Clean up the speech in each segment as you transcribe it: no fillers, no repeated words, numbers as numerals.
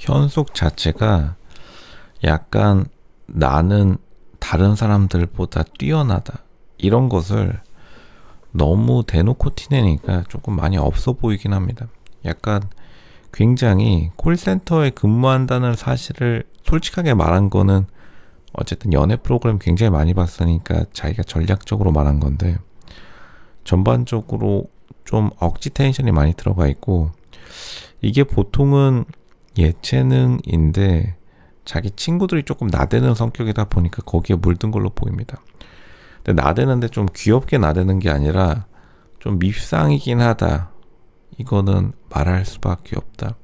현숙 자체가 약간 나는 다른 사람들보다 뛰어나다 이런 것을 너무 대놓고 티내니까 조금 많이 없어 보이긴 합니다. 약간 굉장히 콜센터에 근무한다는 사실을 솔직하게 말한 거는 어쨌든 연애 프로그램 굉장히 많이 봤으니까 자기가 전략적으로 말한 건데, 전반적으로 좀 억지 텐션이 많이 들어가 있고, 이게 보통은 예체능인데 자기 친구들이 조금 나대는 성격이다 보니까 거기에 물든 걸로 보입니다. 근데 나대는데 좀 귀엽게 나대는 게 아니라 좀 밉상이긴 하다. 이거는 말할 수밖에 없다.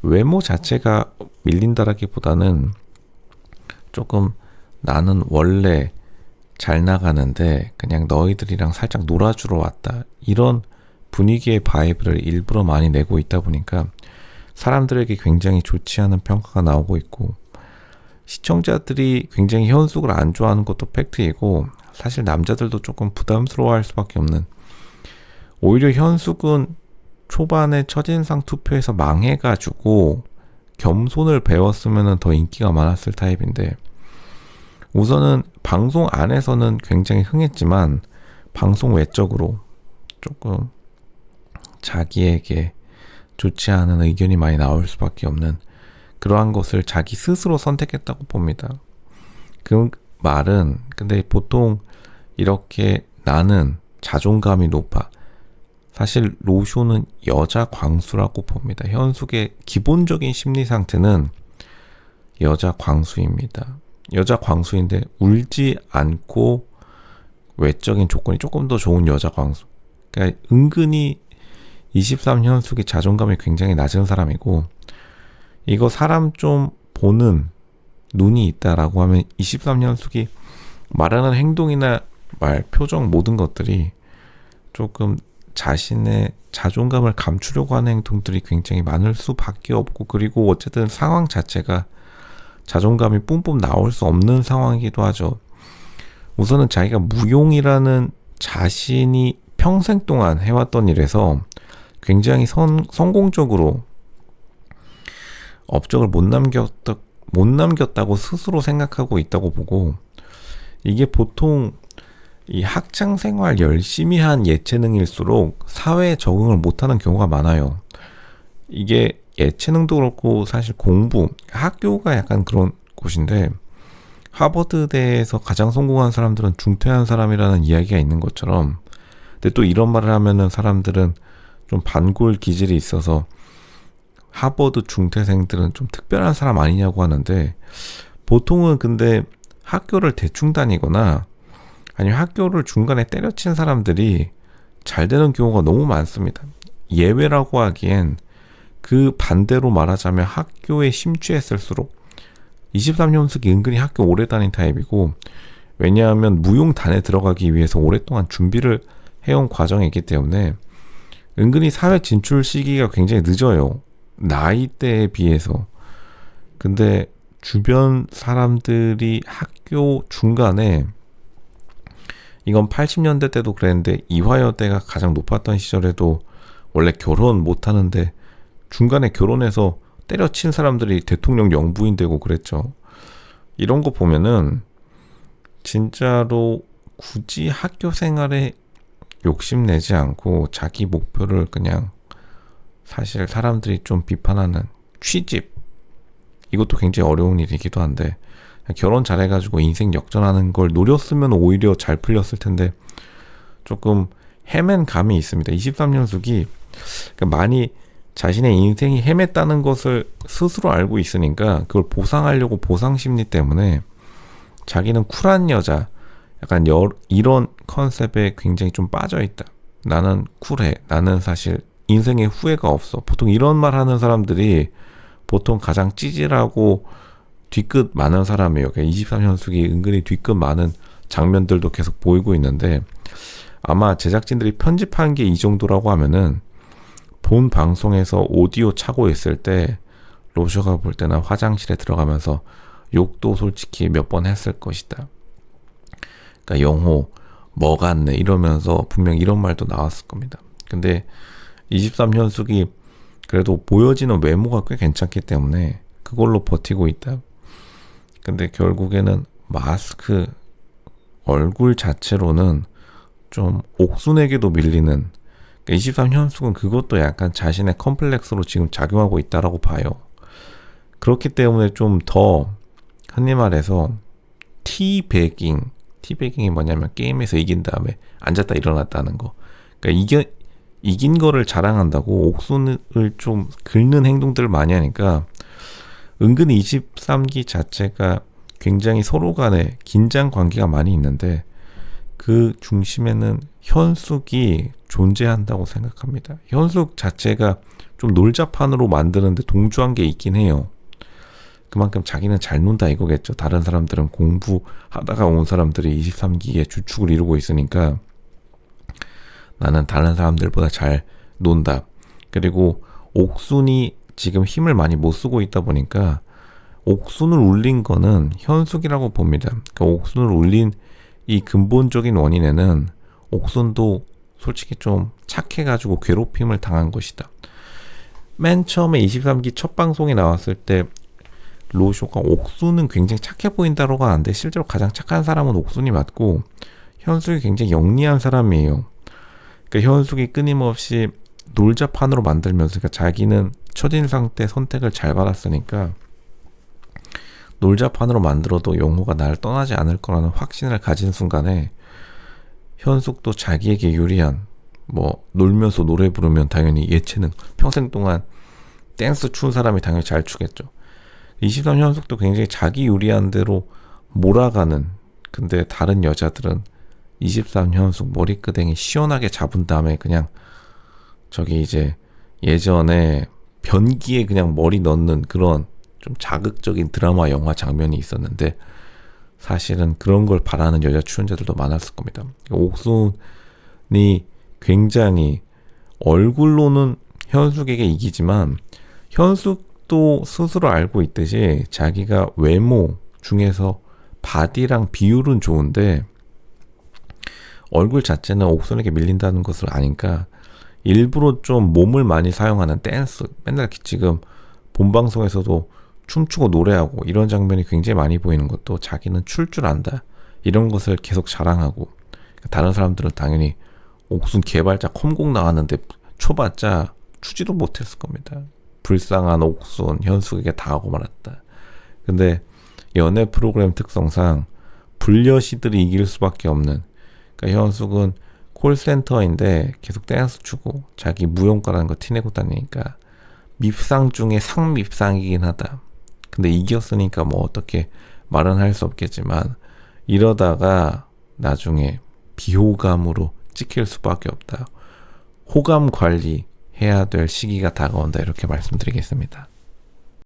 외모 자체가 밀린다라기보다는 조금 나는 원래 잘 나가는데 그냥 너희들이랑 살짝 놀아주러 왔다. 이런 분위기의 바이브를 일부러 많이 내고 있다 보니까 사람들에게 굉장히 좋지 않은 평가가 나오고 있고, 시청자들이 굉장히 현숙을 안 좋아하는 것도 팩트이고, 사실 남자들도 조금 부담스러워할 수밖에 없는, 오히려 현숙은 초반에 첫인상 투표에서 망해가지고 겸손을 배웠으면 더 인기가 많았을 타입인데, 우선은 방송 안에서는 굉장히 흥했지만 방송 외적으로 조금 자기에게 좋지 않은 의견이 많이 나올 수밖에 없는 그러한 것을 자기 스스로 선택했다고 봅니다. 그 말은 근데 보통 이렇게 나는 자존감이 높아. 사실 로쇼는 여자 광수라고 봅니다. 현숙의 기본적인 심리 상태는 여자 광수입니다. 여자 광수인데 울지 않고 외적인 조건이 조금 더 좋은 여자 광수. 그러니까 은근히 23현숙이 자존감이 굉장히 낮은 사람이고, 이거 사람 좀 보는 눈이 있다라고 하면 23현숙이 말하는 행동이나 말, 표정 모든 것들이 조금 자신의 자존감을 감추려고 하는 행동들이 굉장히 많을 수밖에 없고, 그리고 어쨌든 상황 자체가 자존감이 뿜뿜 나올 수 없는 상황이기도 하죠. 우선은 자기가 무용이라는 자신이 평생 동안 해왔던 일에서 굉장히 성공적으로 업적을 못 남겼다고 스스로 생각하고 있다고 보고, 이게 보통 이 학창 생활 열심히 한 예체능일수록 사회에 적응을 못하는 경우가 많아요. 이게 예체능도 그렇고 사실 공부, 학교가 약간 그런 곳인데, 하버드대에서 가장 성공한 사람들은 중퇴한 사람이라는 이야기가 있는 것처럼, 근데 또 이런 말을 하면은 사람들은 좀 반골 기질이 있어서 하버드 중퇴생들은 좀 특별한 사람 아니냐고 하는데, 보통은 근데 학교를 대충 다니거나 아니면 학교를 중간에 때려친 사람들이 잘 되는 경우가 너무 많습니다. 예외라고 하기엔 그 반대로 말하자면 학교에 심취했을수록, 23년생이 은근히 학교 오래 다닌 타입이고, 왜냐하면 무용단에 들어가기 위해서 오랫동안 준비를 해온 과정이기 때문에 은근히 사회 진출 시기가 굉장히 늦어요. 나이대에 비해서. 근데 주변 사람들이 학교 중간에, 이건 80년대 때도 그랬는데 이화여대가 가장 높았던 시절에도 원래 결혼 못하는데 중간에 결혼해서 때려친 사람들이 대통령 영부인 되고 그랬죠. 이런 거 보면은 진짜로 굳이 학교 생활에 욕심내지 않고 자기 목표를 그냥, 사실 사람들이 좀 비판하는 취직, 이것도 굉장히 어려운 일이기도 한데, 결혼 잘해가지고 인생 역전하는 걸 노렸으면 오히려 잘 풀렸을 텐데 조금 헤맨 감이 있습니다. 23년숙이 많이 자신의 인생이 헤맸다는 것을 스스로 알고 있으니까 그걸 보상하려고 보상 심리 때문에 자기는 쿨한 여자, 약간 이런 컨셉에 굉장히 좀 빠져있다. 나는 쿨해. 나는 사실 인생에 후회가 없어. 보통 이런 말 하는 사람들이 보통 가장 찌질하고 뒤끝 많은 사람이에요. 23현숙이 은근히 뒤끝 많은 장면들도 계속 보이고 있는데, 아마 제작진들이 편집한 게 이 정도라고 하면은 본 방송에서 오디오 차고 있을 때 로쇼가 볼 때나 화장실에 들어가면서 욕도 솔직히 몇 번 했을 것이다. 그러니까 영호 뭐 같네 이러면서 분명 이런 말도 나왔을 겁니다. 근데 23현숙이 그래도 보여지는 외모가 꽤 괜찮기 때문에 그걸로 버티고 있다. 근데 결국에는 마스크 얼굴 자체로는 좀 옥순에게도 밀리는, 23현숙은 그것도 약간 자신의 컴플렉스로 지금 작용하고 있다라고 봐요. 그렇기 때문에 좀 더 흔히 말해서 티베깅이 뭐냐면 게임에서 이긴 다음에 앉았다 일어났다는 거. 그러니까 이긴 거를 자랑한다고 옥순을 좀 긁는 행동들을 많이 하니까 은근히 23기 자체가 굉장히 서로 간에 긴장 관계가 많이 있는데 그 중심에는 현숙이 존재한다고 생각합니다. 현숙 자체가 좀 놀자판으로 만드는데 동조한 게 있긴 해요. 그만큼 자기는 잘 논다 이거겠죠. 다른 사람들은 공부하다가 온 사람들이 23기에 주축을 이루고 있으니까 나는 다른 사람들보다 잘 논다. 그리고 옥순이 지금 힘을 많이 못 쓰고 있다 보니까 옥순을 울린 거는 현숙이라고 봅니다. 그러니까 옥순을 울린 이 근본적인 원인에는 옥순도 솔직히 좀 착해가지고 괴롭힘을 당한 것이다. 맨 처음에 23기 첫 방송이 나왔을 때 로쇼가 옥순은 굉장히 착해 보인다라고 하는데 실제로 가장 착한 사람은 옥순이 맞고 현숙이 굉장히 영리한 사람이에요. 그러니까 현숙이 끊임없이 놀자판으로 만들면서, 그러니까 자기는 첫인상 때 선택을 잘 받았으니까 놀자판으로 만들어도 영호가 나를 떠나지 않을 거라는 확신을 가진 순간에 현숙도 자기에게 유리한, 뭐 놀면서 노래 부르면 당연히 예체능, 평생 동안 댄스 추는 사람이 당연히 잘 추겠죠. 23 현숙도 굉장히 자기 유리한 대로 몰아가는, 근데 다른 여자들은 23 현숙 머리끄댕이 시원하게 잡은 다음에 그냥 저기 이제 예전에 변기에 그냥 머리 넣는 그런 좀 자극적인 드라마 영화 장면이 있었는데 사실은 그런 걸 바라는 여자 출연자들도 많았을 겁니다. 옥순이 굉장히 얼굴로는 현숙에게 이기지만 현숙도 스스로 알고 있듯이 자기가 외모 중에서 바디랑 비율은 좋은데 얼굴 자체는 옥순에게 밀린다는 것을 아니까 일부러 좀 몸을 많이 사용하는 댄스, 맨날 지금 본방송에서도 춤추고 노래하고 이런 장면이 굉장히 많이 보이는 것도 자기는 출 줄 안다 이런 것을 계속 자랑하고, 다른 사람들은 당연히 옥순 개발자 컴곡 나왔는데 초봤자 추지도 못했을 겁니다. 불쌍한 옥순 현숙에게 당하고 말았다. 근데 연애 프로그램 특성상 불려시들이 이길 수밖에 없는, 그러니까 현숙은 콜센터인데 계속 댄스 추고 자기 무용가라는 거 티내고 다니니까 밉상 중에 상밉상이긴 하다. 근데 이겼으니까 뭐 어떻게 말은 할 수 없겠지만 이러다가 나중에 비호감으로 찍힐 수밖에 없다. 호감 관리해야 될 시기가 다가온다, 이렇게 말씀드리겠습니다.